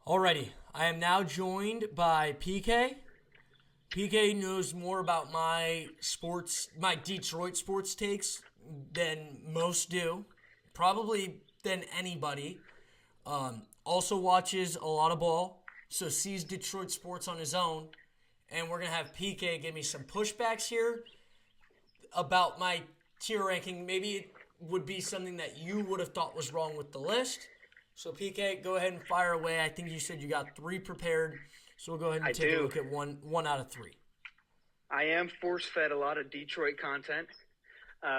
Alrighty, I am now joined by PK. PK knows more about my Detroit sports takes than most do, probably than anybody. Also watches a lot of ball, so sees Detroit sports on his own. And we're gonna have PK give me some pushbacks here about my tier ranking. Maybe it would be something that you would have thought was wrong with the list. So PK, go ahead and fire away. I think you said you got three prepared, so we'll go ahead and I take a do. look at one out of three. I am force-fed a lot of Detroit content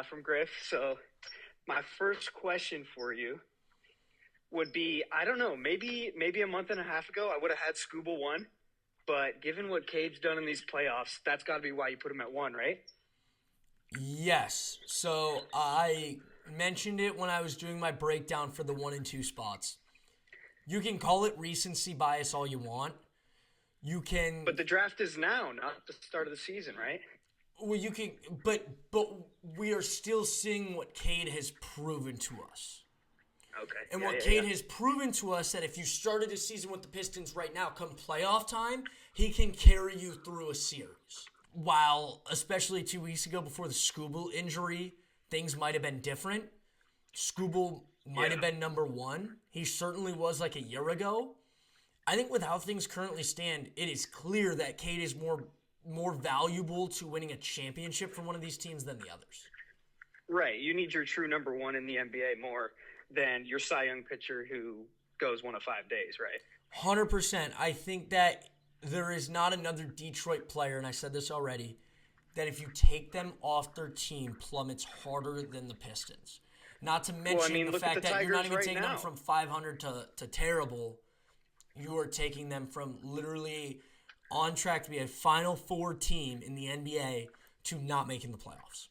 from Griff. So my first question for you would be, I don't know, maybe a month and a half ago I would have had Scooble 1, but given what Cade's done in these playoffs, that's got to be why you put him at 1, right? Yes. So I mentioned it when I was doing my breakdown for the 1 and 2 spots. You can call it recency bias all you want. You can But the draft is now, not the start of the season, right? well you can but we are still seeing what Cade has proven to us. Okay. And Yeah, what yeah, Cade yeah. has proven to us that if you started a season with the Pistons right now, come playoff time, he can carry you through a series. While, especially 2 weeks ago before the Scooble injury, things might have been different. Scooble might have Yeah. been number one. He certainly was like a year ago. I think with how things currently stand, it is clear that Cade is more valuable to winning a championship for one of these teams than the others. Right. You need your true number one in the NBA more than your Cy Young pitcher who goes 1 of 5 days, right? 100%. I think that there is not another Detroit player, and I said this already, that if you take them off their team plummets harder than the Pistons. Not to mention the look at fact the that you're not Tigers even right taking them now. from 500 to terrible. You are taking them from literally on track to be a Final Four team in the NBA to not making the playoffs.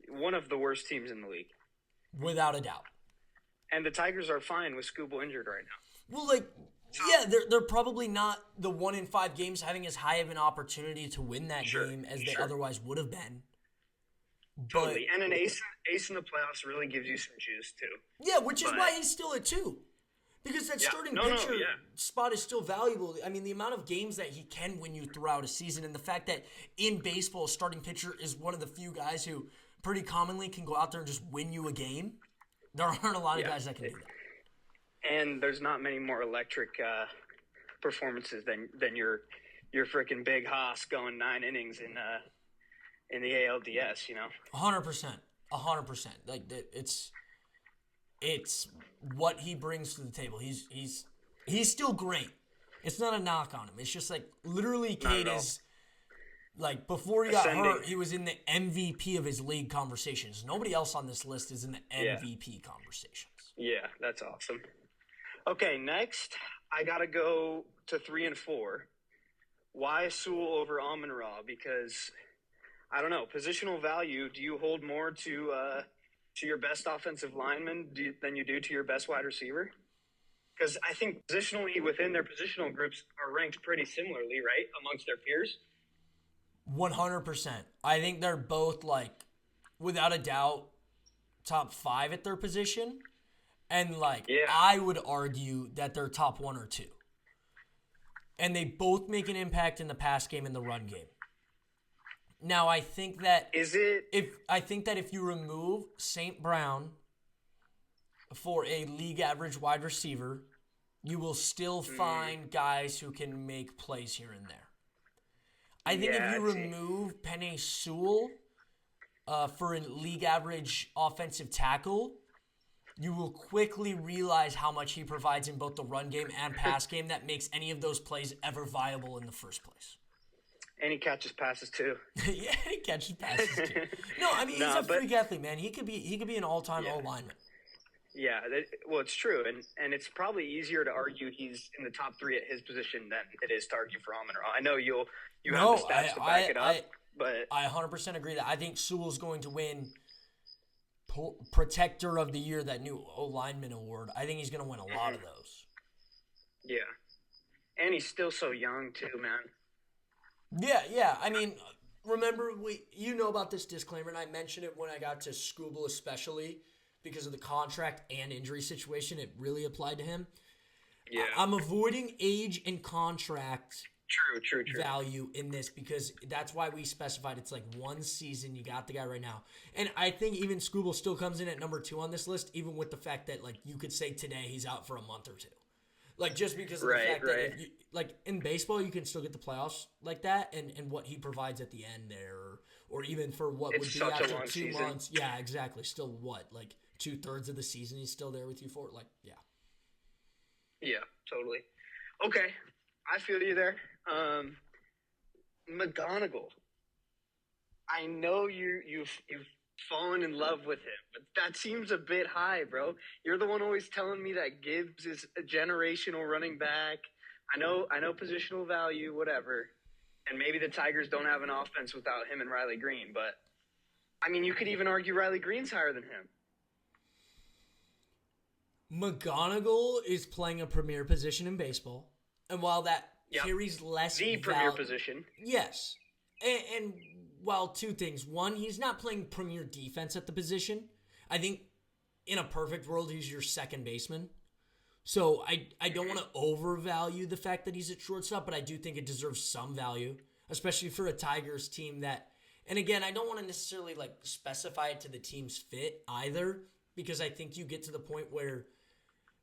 One of the worst teams in the league. Without a doubt. And the Tigers are fine with Scooble injured right now. Well, yeah, they're probably not the 1 in 5 games having as high of an opportunity to win that Sure, game as they sure. otherwise would have been. Totally. And an ace in the playoffs really gives you some juice too. Yeah, which is But- why he's still at 2. Because that Yeah. starting No, pitcher yeah. spot is still valuable. I mean, the amount of games that he can win you throughout a season, and the fact that in baseball, a starting pitcher is one of the few guys who pretty commonly can go out there and just win you a game. There aren't a lot of Yeah. guys that can do that. And there's not many more electric performances than your freaking big Haas going 9 innings in the ALDS, you know. 100%. 100%. It's what he brings to the table. He's still great. It's not a knock on him. It's just like literally Not Cade at all. is like before he got Ascending. hurt, he was in the MVP of his league conversations. Nobody else on this list is in the Yeah. MVP conversations. Yeah, that's awesome. Okay, next I gotta go to 3 and 4. Why Sewell over Amon Ra? Because I don't know, positional value. Do you hold more to your best offensive lineman than you do to your best wide receiver? Because I think positionally within their positional groups are ranked pretty similarly, right, amongst their peers. 100%. I think they're both without a doubt, top 5 at their position. And Yeah. I would argue that they're top 1 or 2. And they both make an impact in the pass game and the run game. Now, I think that if you remove St. Brown for a league average wide receiver, you will still find guys who can make plays here and there. I think Yeah, if you I see. remove Penei Sewell for a league average offensive tackle, you will quickly realize how much he provides in both the run game and pass game that makes any of those plays ever viable in the first place. And he catches passes too. Yeah, he catches passes too. No, I mean he's Nah, a freak athlete, man. He could be an all-time Yeah. O-lineman. Yeah, well, it's true, and it's probably easier to argue he's in the top 3 at his position than it is to argue for Amon Ra. I know you No, have the stats to back it up, but I 100% agree that I think Sewell's going to win Protector of the Year, that new O-lineman award. I think he's going to win a lot of those. yeah, and he's still so young too, man. Yeah. I mean, remember you know about this disclaimer, and I mentioned it when I got to Scooble, especially because of the contract and injury situation. It really applied to him. Yeah. I'm avoiding age and contract True. value in this because that's why we specified it's like one season. You got the guy right now. And I think even Scooble still comes in at number 2 on this list, even with the fact that like you could say today he's out for a month or two. Like just because of the fact that if you, like in baseball you can still get the playoffs like that and what he provides at the end there or even for what It's would be such a after long 2 season. months. Yeah, exactly. Still what? Like 2/3 of the season he's still there with you for? Like, yeah. Yeah, totally. Okay. I feel you there. McGonagall. I know you've fallen in love with him, but that seems a bit high, bro. You're the one always telling me that Gibbs is a generational running back. I know positional value, whatever. And maybe the Tigers don't have an offense without him and Riley Green, but I mean, you could even argue Riley Green's higher than him. McGonagall is playing a premier position in baseball, and while that carries less the premier position, yes, and while 2 things: one, he's not playing premier defense at the position. I think in a perfect world, he's your second baseman. So I don't want to overvalue the fact that he's at shortstop, but I do think it deserves some value, especially for a Tigers team that. And again, I don't want to necessarily like specify it to the team's fit either, because I think you get to the point where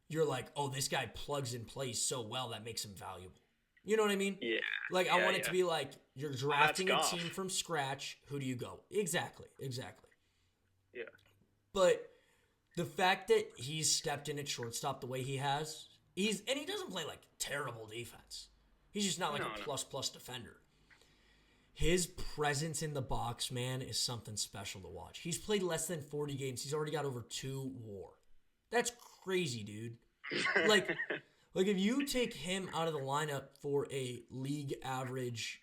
you're like, oh, this guy plugs and plays so well that makes him valuable. You know what I mean? Yeah. Like, I want it to be like, you're drafting a team from scratch. Who do you go? Exactly. Yeah. But the fact that he's stepped in at shortstop the way he has, and he doesn't play like terrible defense. He's just not like a plus defender. His presence in the box, man, is something special to watch. He's played less than 40 games. He's already got over 2 WAR. That's crazy, dude. Like if you take him out of the lineup for a league average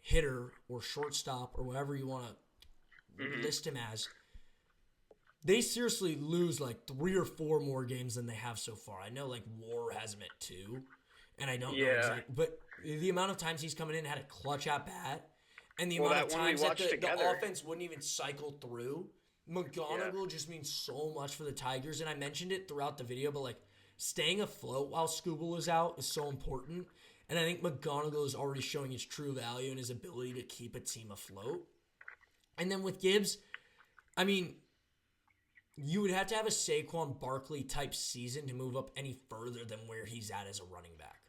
hitter or shortstop or whatever you want to list him as, they seriously lose like 3 or 4 more games than they have so far. I know like WAR has him at 2, and I don't know exactly, but the amount of times he's coming in and had a clutch at bat, and the amount of times that the offense wouldn't even cycle through. McGonagall just means so much for the Tigers, and I mentioned it throughout the video, but like staying afloat while Scooble is out is so important, and I think McGonagall is already showing his true value and his ability to keep a team afloat. And then with Gibbs, I mean, you would have to have a Saquon Barkley type season to move up any further than where he's at as a running back.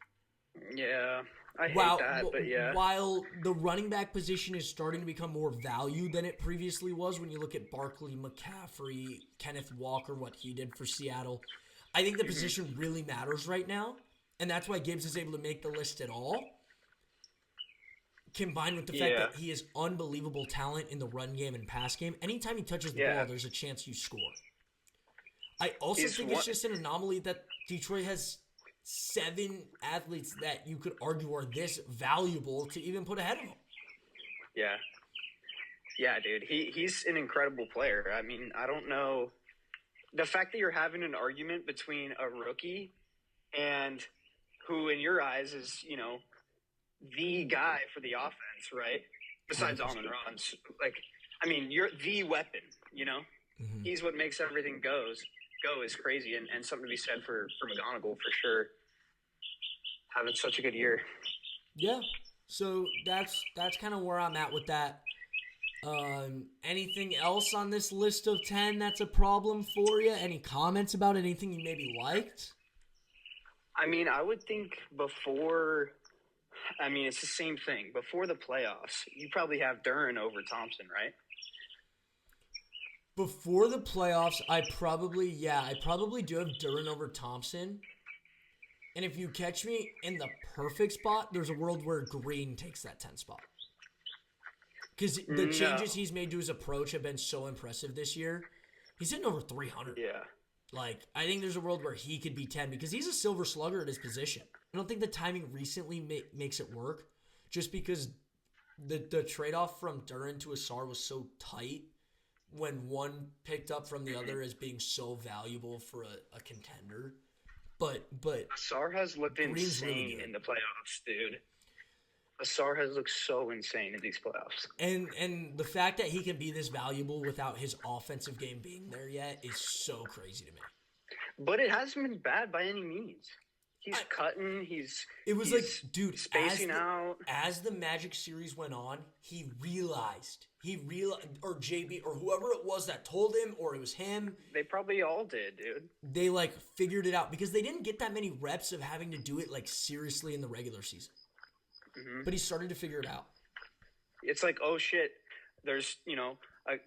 Yeah, I hate that, but yeah. While the running back position is starting to become more value than it previously was when you look at Barkley, McCaffrey, Kenneth Walker, what he did for Seattle, I think the position really matters right now, and that's why Gibbs is able to make the list at all, combined with the fact that he is unbelievable talent in the run game and pass game. Anytime he touches the ball, there's a chance you score. I also think it's just an anomaly that Detroit has 7 athletes that you could argue are this valuable to even put ahead of him. Yeah, dude. He's an incredible player. I mean, I don't know. The fact that you're having an argument between a rookie and who, in your eyes, is, you know, the guy for the offense, right? Besides Amon-Ra. Like, I mean, you're the weapon, you know? Mm-hmm. He's what makes everything go is crazy, and something to be said for McGonagall for sure. Having such a good year. Yeah. So that's kind of where I'm at with that. Anything else on this list of 10 that's a problem for you? Any comments about anything you maybe liked? I mean, I would think before – I mean, it's the same thing. Before the playoffs, you probably have Duran over Thompson, right? Before the playoffs, I probably do have Duran over Thompson. And if you catch me in the perfect spot, there's a world where Green takes that 10 spot. Because the changes he's made to his approach have been so impressive this year. He's hitting over 300. Yeah. Like, I think there's a world where he could be 10 because he's a silver slugger at his position. I don't think the timing recently makes it work just because the trade-off from Duran to Asar was so tight when one picked up from the other as being so valuable for a contender. But Asar has looked insane really in the playoffs, dude. Asar has looked so insane in these playoffs. And the fact that he can be this valuable without his offensive game being there yet is so crazy to me. But it hasn't been bad by any means. He's cutting. It was he's like, dude, spacing out. as the Magic series went on, he realized, or JB, or whoever it was that told him, or it was him. They probably all did, dude. They, like, figured it out because they didn't get that many reps of having to do it, like, seriously in the regular season. Mm-hmm. But he started to figure it out. It's like, oh, shit, there's,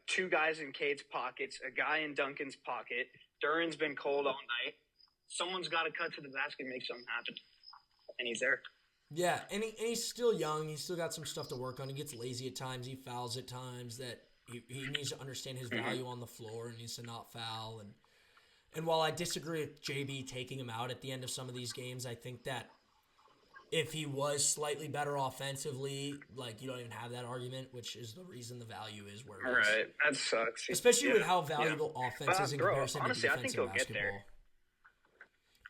two guys in Cade's pockets, a guy in Duncan's pocket. Duran's been cold all night. Someone's got to cut to the basket and make something happen. And he's there. Yeah, and he's still young. He's still got some stuff to work on. He gets lazy at times. He fouls at times. That he needs to understand his value on the floor and needs to not foul. And while I disagree with JB taking him out at the end of some of these games, I think that if he was slightly better offensively, like, you don't even have that argument, which is the reason the value is where it is. Right, that sucks. Especially with how valuable offense is in comparison honestly, to I think defensive he'll get basketball. there.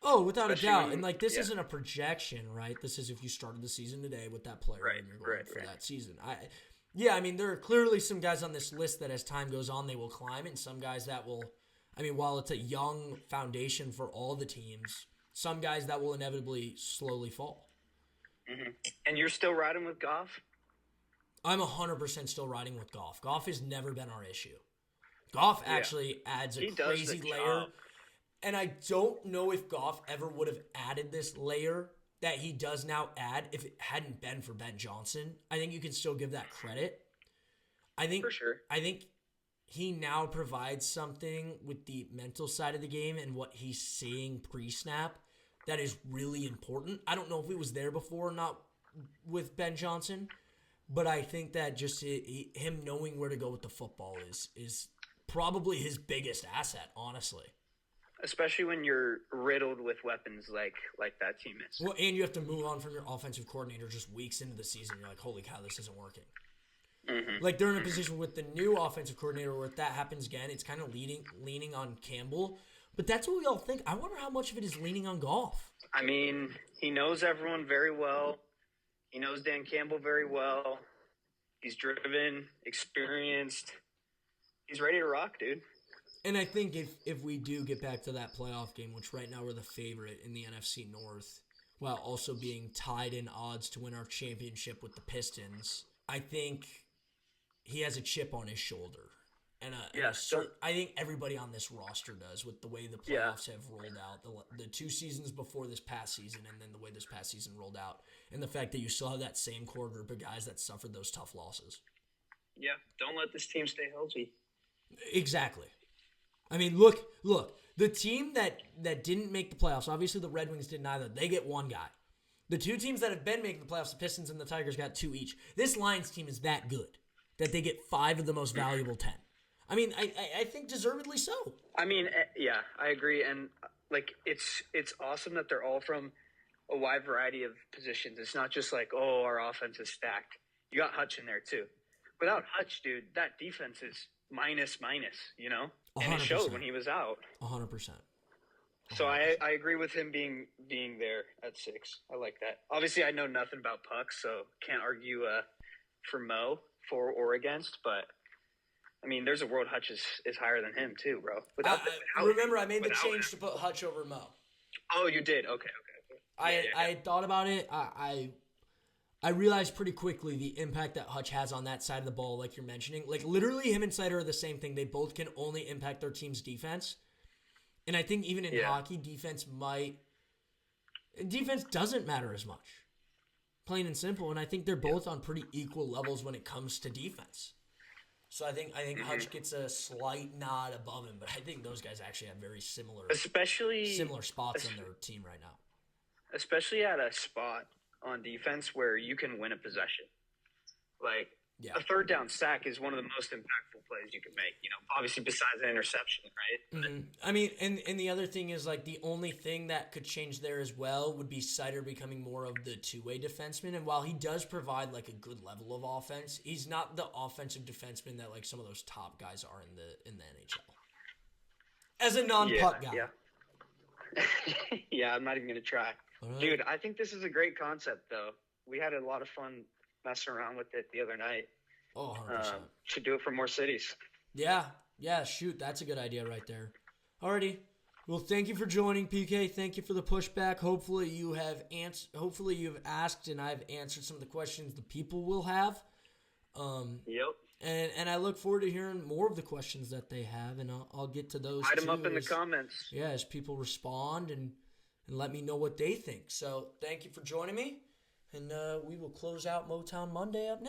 Oh, without Especially a doubt. when, And, like, this isn't a projection, right? This is if you started the season today with that player and you're going for that season. I mean, there are clearly some guys on this list that as time goes on, they will climb, and some guys that will, I mean, while it's a young foundation for all the teams, some guys that will inevitably slowly fall. Mm-hmm. And you're still riding with Goff? I'm 100% still riding with Goff. Goff has never been our issue. Goff actually adds a crazy layer. And I don't know if Goff ever would have added this layer that he does now add if it hadn't been for Ben Johnson. I think you can still give that credit. For sure. I think he now provides something with the mental side of the game and what he's seeing pre-snap that is really important. I don't know if it was there before or not with Ben Johnson, but I think that just him knowing where to go with the football is probably his biggest asset, honestly. Especially when you're riddled with weapons like that team is. Well, and you have to move on from your offensive coordinator just weeks into the season. You're like, holy cow, this isn't working. Mm-hmm. Like, they're in a position with the new offensive coordinator where if that happens again, it's kind of leaning on Campbell. But that's what we all think. I wonder how much of it is leaning on Goff. I mean, he knows everyone very well. He knows Dan Campbell very well. He's driven, experienced. He's ready to rock, dude. And I think if we do get back to that playoff game, which right now we're the favorite in the NFC North, while also being tied in odds to win our championship with the Pistons, I think he has a chip on his shoulder. And I think everybody on this roster does with the way the playoffs have rolled out. The 2 seasons before this past season and then the way this past season rolled out. And the fact that you still have that same core group of guys that suffered those tough losses. Yeah, don't let this team stay healthy. Exactly. I mean, look, the team that didn't make the playoffs, obviously the Red Wings didn't either. They get 1 guy. The 2 teams that have been making the playoffs, the Pistons and the Tigers, got 2 each. This Lions team is that good that they get 5 of the most valuable 10. I mean, I think deservedly so. I mean, yeah, I agree. And, like, it's awesome that they're all from a wide variety of positions. It's not just like, oh, our offense is stacked. You got Hutch in there, too. Without Hutch, dude, that defense is minus, you know? 100%. And it showed when he was out. 100%. So I agree with him being there at 6. I like that. Obviously, I know nothing about pucks, so can't argue for Mo, for or against, but I mean, there's a world Hutch is higher than him too, bro. Remember, I made the change to put Hutch over Mo. Oh, you did? Okay. I thought about it. I realized pretty quickly the impact that Hutch has on that side of the ball, like you're mentioning. Like, literally, him and Seider are the same thing. They both can only impact their team's defense. And I think even in hockey, defense doesn't matter as much. Plain and simple. And I think they're both on pretty equal levels when it comes to defense. So I think Hutch gets a slight nod above him, but I think those guys actually have very similar spots on their team right now. Especially at a spot on defense where you can win a possession. Like, a third down sack is one of the most impactful plays you can make, you know, obviously besides an interception, right? Mm-hmm. I mean, and the other thing is, like, the only thing that could change there as well would be Seider becoming more of the two-way defenseman. And while he does provide, like, a good level of offense, he's not the offensive defenseman that, like, some of those top guys are in the NHL. As a non-puck guy. Yeah. Yeah, I'm not even going to try. Right. Dude, I think this is a great concept, though. We had a lot of fun messing around with it the other night. Oh, 100%. Should do it for more cities. Yeah, shoot, that's a good idea right there. Alrighty, Well, thank you for joining, PK. Thank you for the pushback. Hopefully you have Hopefully you've asked and I've answered some of the questions the people will have. Yep. And I look forward to hearing more of the questions that they have, and I'll get to those. Write them too up in the as- comments. Yeah, as people respond and let me know what they think. So thank you for joining me, and we will close out Motown Monday up next.